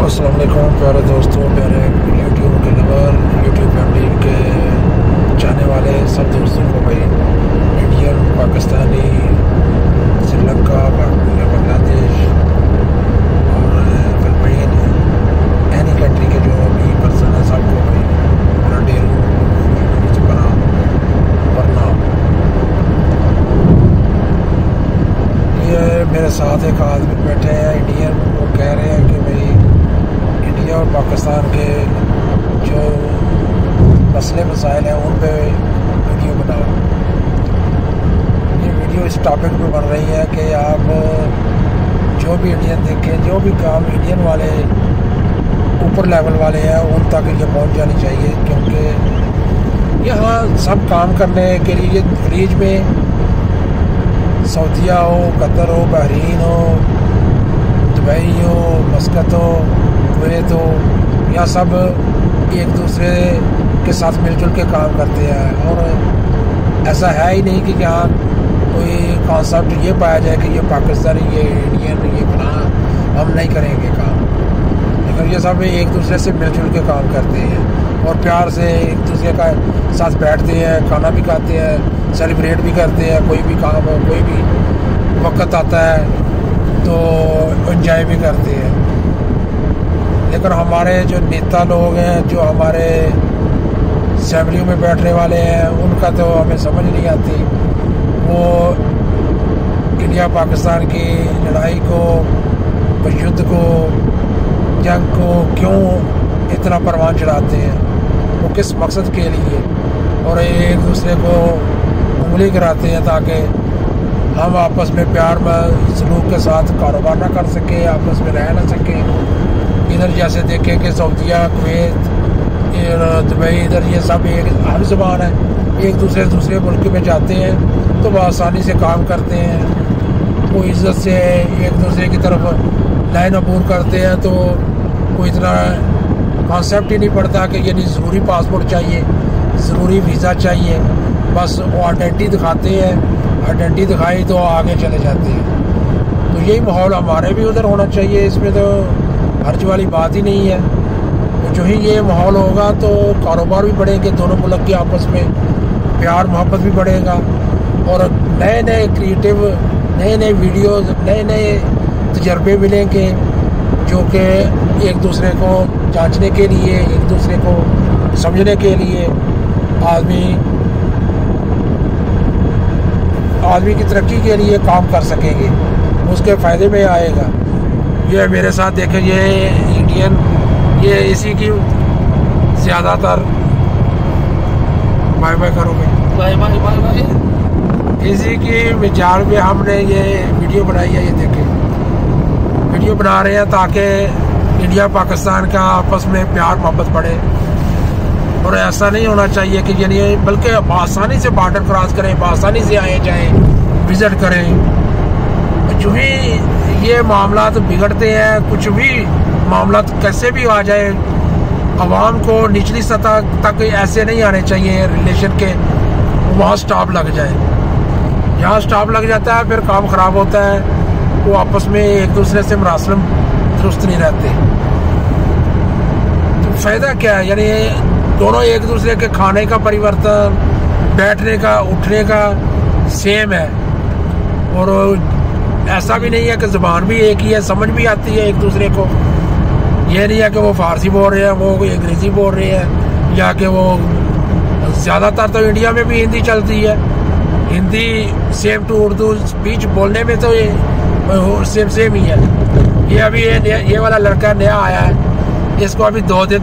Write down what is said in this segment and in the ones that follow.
अस्सलाम वालेकुम प्यारे दोस्तों, प्यारे यूट्यूब के लवर, यूट्यूब फैमिली के चाहने वाले सब दोस्तों को भाई इंडियन, पाकिस्तानी, श्रीलंका, बांग्लादेश और फिलिपाइन, एनी कंट्री के जो भी पर्सन है सबको भाई मेरा डेरू प्रणाम। ये मेरे साथ एक आदमी बैठे हैं इंडियन, वो कह रहे हैं कि भाई इंडिया और पाकिस्तान के जो मसले मसाइल हैं उन पे वीडियो बनाओ। ये वीडियो इस टॉपिक पे बन रही है कि आप जो भी इंडियन देखें, जो भी काम इंडियन वाले ऊपर लेवल वाले हैं उन तक ये पहुंच जानी चाहिए, क्योंकि यहाँ सब काम करने के लिए खलीज में सऊदीया हो, कतर हो, बहरीन हो, दुबई हो, मस्कत हो, कुवैत हो, यहाँ सब एक दूसरे के साथ मिलजुल के काम करते हैं। और ऐसा है ही नहीं कि यहाँ कोई कॉन्सेप्ट ये पाया जाए कि ये पाकिस्तानी, ये इंडियन, ये बना हम नहीं करेंगे काम। लेकिन ये सब एक दूसरे से मिलजुल के काम करते हैं और प्यार से एक दूसरे का साथ बैठते हैं, खाना भी खाते हैं, सेलिब्रेट भी करते हैं। कोई भी काम हो, कोई भी वक्त आता है तो एंजॉय भी करते हैं। लेकिन हमारे जो नेता लोग हैं, जो हमारे असेंबली में बैठने वाले हैं, उनका तो हमें समझ नहीं आती। वो इंडिया पाकिस्तान की लड़ाई को, युद्ध को, जंग को क्यों इतना परवान चढ़ाते हैं, वो किस मकसद के लिए, और एक दूसरे को उंगली कराते हैं ताकि हम आपस में प्यार में सलूक के साथ कारोबार ना कर सके, आपस में रह ना सके। इधर जैसे देखें कि सऊदीया, कुवैत, दुबई, इधर ये सब एक हर ज़बान है, एक दूसरे मुल्क में जाते हैं तो वो आसानी से काम करते हैं। वो इज़्ज़त से एक दूसरे की तरफ लाइन अबूर करते हैं, तो कोई इतना कॉन्सेप्ट ही नहीं पड़ता कि ये नहीं ज़रूरी पासपोर्ट चाहिए, ज़रूरी वीज़ा चाहिए। बस वो आइडेंटिटी दिखाते हैं, आइडेंटिटी दिखाई तो आगे चले जाते हैं। तो यही माहौल हमारे भी उधर होना चाहिए, इसमें तो हर्ज वाली बात ही नहीं है। तो जो ही ये माहौल होगा तो कारोबार भी बढ़ेंगे, दोनों मुल्क के आपस में प्यार मोहब्बत भी बढ़ेगा और नए नए क्रिएटिव, नए नए वीडियोज़, नए नए तजर्बे मिलेंगे जो कि एक दूसरे को जांचने के लिए, एक दूसरे को समझने के लिए आदमी की तरक्की के लिए काम कर सकेंगे, उसके फ़ायदे में आएगा। ये मेरे साथ देखें, ये इंडियन, ये इसी की ज़्यादातर बाय बाय करोगे, बाय बाय बाय बाय, इसी की विचार में हमने ये वीडियो बनाई है। ये देखें, वीडियो बना रहे हैं ताकि इंडिया पाकिस्तान का आपस में प्यार मोहब्बत बढ़े। और ऐसा नहीं होना चाहिए कि यानी बल्कि आसानी से बॉर्डर क्रॉस करें, आसानी से आए जाएं, विज़िट करें। जो ही ये मामला बिगड़ते हैं, कुछ भी मामला कैसे भी आ जाए, अवाम को निचली सतह तक ऐसे नहीं आने चाहिए रिलेशन के, वहाँ स्टॉप लग जाए। यहाँ स्टॉप लग जाता है फिर काम ख़राब होता है, वो आपस में एक दूसरे से मरासलम दुरुस्त नहीं रहते। तो फ़ायदा क्या है, यानी दोनों एक दूसरे के खाने का परिवर्तन, बैठने का, उठने का सेम है। और ऐसा भी नहीं है कि ज़बान भी एक ही है, समझ भी आती है एक दूसरे को। ये नहीं है कि वो फ़ारसी बोल रहे हैं, वो अंग्रेज़ी बोल रहे हैं, या कि वो ज़्यादातर तो इंडिया में भी हिंदी चलती है। Hindi same to Urdu speech बोलने में तो ये सेम ही है। ये अभी ये वाला लड़का नया आया है, इसको अभी 2 दिन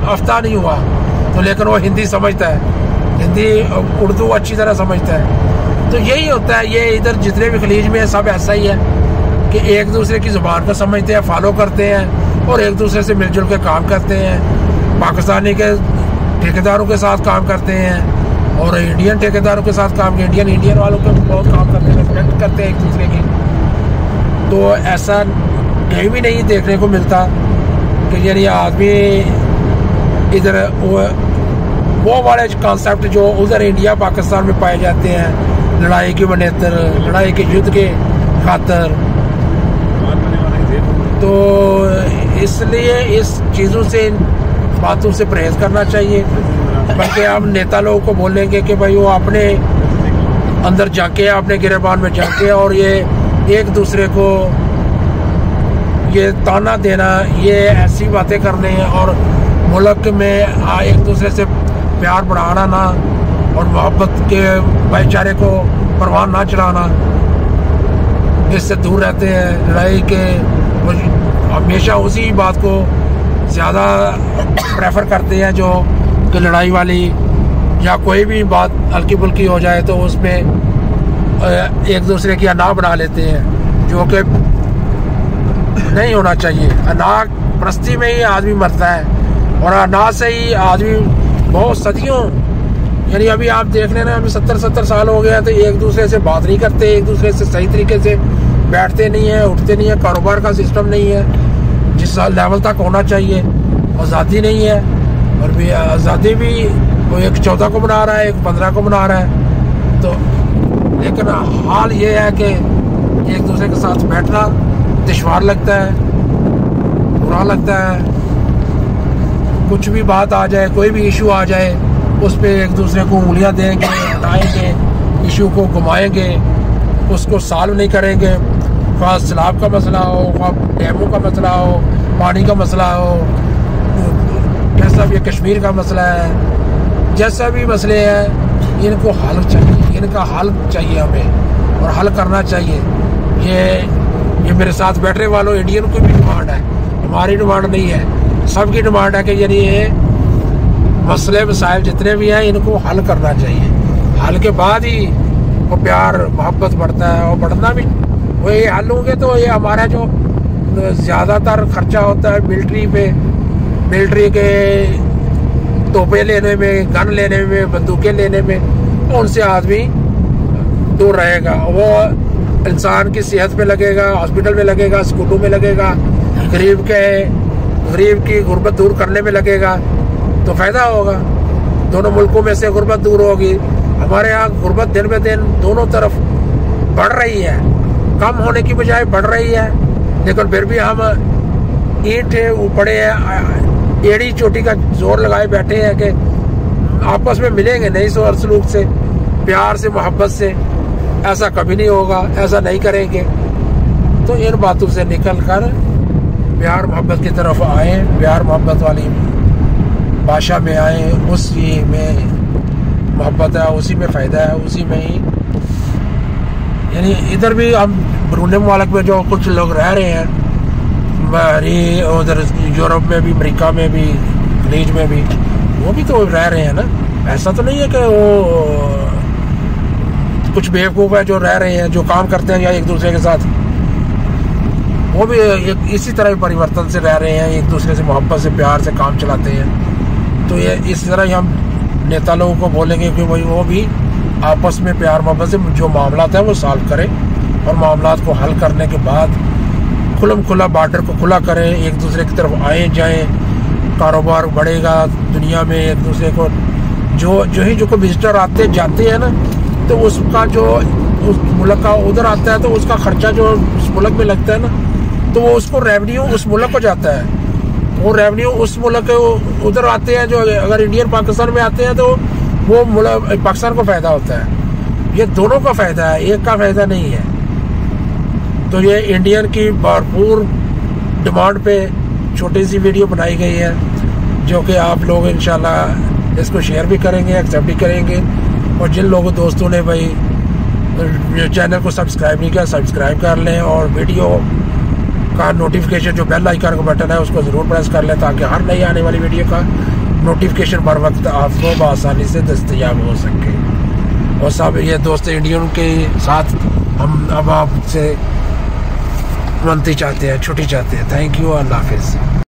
हफ्ता नहीं हुआ, तो लेकिन वो हिंदी समझता है, हिंदी उर्दू अच्छी तरह समझता है। तो यही होता है, ये इधर जितने भी खलीज में सब ऐसा ही है कि एक दूसरे की ज़ुबान को समझते हैं, फॉलो करते हैं और एक दूसरे से मिलजुल के काम करते हैं। पाकिस्तानी के ठेकेदारों के साथ काम करते हैं और इंडियन ठेकेदारों के साथ काम, इंडियन वालों के बहुत काम करते हैं, रिस्पेक्ट करते हैं एक दूसरे की। तो ऐसा कहीं भी नहीं देखने को मिलता कि यानी आदमी इधर वो वाले कॉन्सेप्ट जो उधर इंडिया पाकिस्तान में पाए जाते हैं, लड़ाई की बनेतर, लड़ाई के युद्ध के खातर, तो इसलिए इस चीज़ों से, इन बातों से परहेज करना चाहिए। बल्कि हम नेता लोगों को बोलेंगे कि भाई वो अपने अंदर झांके, अपने गिरेबान में झांके, और ये एक दूसरे को ये ताना देना, ये ऐसी बातें करने और मुल्क में एक दूसरे से प्यार बढ़ाना ना, और मोहब्बत के भाईचारे को परवान ना चढ़ाना, इससे दूर रहते हैं। लड़ाई के हमेशा उसी बात को ज़्यादा प्रेफर करते हैं जो कि लड़ाई वाली या कोई भी बात हल्की फुल्की हो जाए तो उसमें एक दूसरे की अना बना लेते हैं, जो कि नहीं होना चाहिए। अना परस्ती में ही आदमी मरता है, और अना से ही आदमी बहुत सदियों, यानी अभी आप देख लेना, अभी 70 साल हो गया तो एक दूसरे से बात नहीं करते, एक दूसरे से सही तरीके से बैठते नहीं है, उठते नहीं है, कारोबार का सिस्टम नहीं है जिस लेवल तक होना चाहिए। आज़ादी नहीं है, और भी आज़ादी भी वो एक 14 को मना रहा है, एक 15 को मना रहा है। तो लेकिन हाल ये है कि एक दूसरे के साथ बैठना दुश्वार लगता है, बुरा लगता है। कुछ भी बात आ जाए, कोई भी इशू आ जाए, उस पर एक दूसरे को उंगलियां देंगे, हटाएंगे, इशू को घुमाएंगे, उसको सॉल्व नहीं करेंगे। ख्वाह सैलाब का मसला हो, ख्वाह डैमों का मसला हो, पानी का मसला हो, जैसा भी कश्मीर का मसला है, जैसा भी मसले हैं, इनको हल चाहिए, इनका हल चाहिए हमें, और हल करना चाहिए। ये मेरे साथ बैठने वालों इंडियन की भी डिमांड है, हमारी डिमांड नहीं है, सबकी डिमांड है कि यानी ये मसले मसाइल जितने भी हैं इनको हल करना चाहिए। हल के बाद ही वो प्यार मोहब्बत बढ़ता है, और बढ़ना भी वही हल होंगे तो ये हमारा जो ज़्यादातर खर्चा होता है मिलिट्री के तोपे लेने में, गन लेने में, बंदूकें लेने में, उनसे आदमी दूर रहेगा। वो इंसान की सेहत में लगेगा, हॉस्पिटल में लगेगा, स्कूलों में लगेगा, गरीब की गुर्बत दूर करने में लगेगा, तो फ़ायदा होगा। दोनों मुल्कों में से गुर्बत दूर होगी। हमारे यहाँ गुर्बत दिन ब दिन दोनों तरफ बढ़ रही है, कम होने की बजाय बढ़ रही है। लेकिन फिर भी हम ईंट पड़े हैं, एड़ी चोटी का जोर लगाए बैठे हैं कि आपस में मिलेंगे नहीं सौर सलूक से, प्यार से, मोहब्बत से। ऐसा कभी नहीं होगा, ऐसा नहीं करेंगे। तो इन बातों से निकल कर प्यार मोहब्बत की तरफ आए, प्यार मोहब्बत वाली भाषा में आए, उसी में मोहब्बत है, उसी में फ़ायदा है, उसी में ही। यानी इधर भी हम बरूनी मुल्क में जो कुछ लोग रह रहे हैं, उधर यूरोप में भी, अमेरिका में भी, खलीज में भी, वो भी तो रह रहे हैं ना। ऐसा तो नहीं है कि वो कुछ बेवकूफ़ है जो रह रहे हैं, जो काम करते हैं या एक दूसरे के साथ, वो भी इसी तरह परिवर्तन से रह रहे हैं, एक दूसरे से मोहब्बत से, प्यार से काम चलाते हैं। तो ये इस तरह ही हम नेता लोगों को बोलेंगे कि भाई वो भी आपस में प्यार मोहब्बत से जो मामला है वो सॉल्व करें, और मामला को हल करने के बाद खुलम खुला बॉर्डर को खुला करें, एक दूसरे की तरफ आए जाएं, कारोबार बढ़ेगा दुनिया में। एक दूसरे को जो कोई विजिटर आते जाते हैं ना, तो उसका जो उस मुल्क का उधर आता है तो उसका खर्चा जो उस मुल्क में लगता है ना, तो वो उसको रेवेन्यू उस मुल्क को जाता है। वो रेवेन्यू उस मुल्क के उधर आते हैं, जो अगर इंडियन पाकिस्तान में आते हैं तो वो मुल्क पाकिस्तान को फ़ायदा होता है। ये दोनों का फ़ायदा है, एक का फ़ायदा नहीं है। तो ये इंडियन की भरपूर डिमांड पे छोटी सी वीडियो बनाई गई है, जो कि आप लोग इंशाल्लाह इसको शेयर भी करेंगे, एक्सेप्ट भी करेंगे। और जिन लोगों दोस्तों ने भाई चैनल को सब्सक्राइब नहीं किया, सब्सक्राइब कर लें, और वीडियो का नोटिफिकेशन जो बेल आइकन का बटन है उसको ज़रूर प्रेस कर लें, ताकि हर नई आने वाली वीडियो का नोटिफिकेशन बर वक्त आपको बआसानी से दस्तयाब हो सके। और सब ये दोस्त इंडियन के साथ हम अब आपसे विनती चाहते हैं, छुट्टी चाहते हैं। थैंक यू, अल्लाह हाफिज़।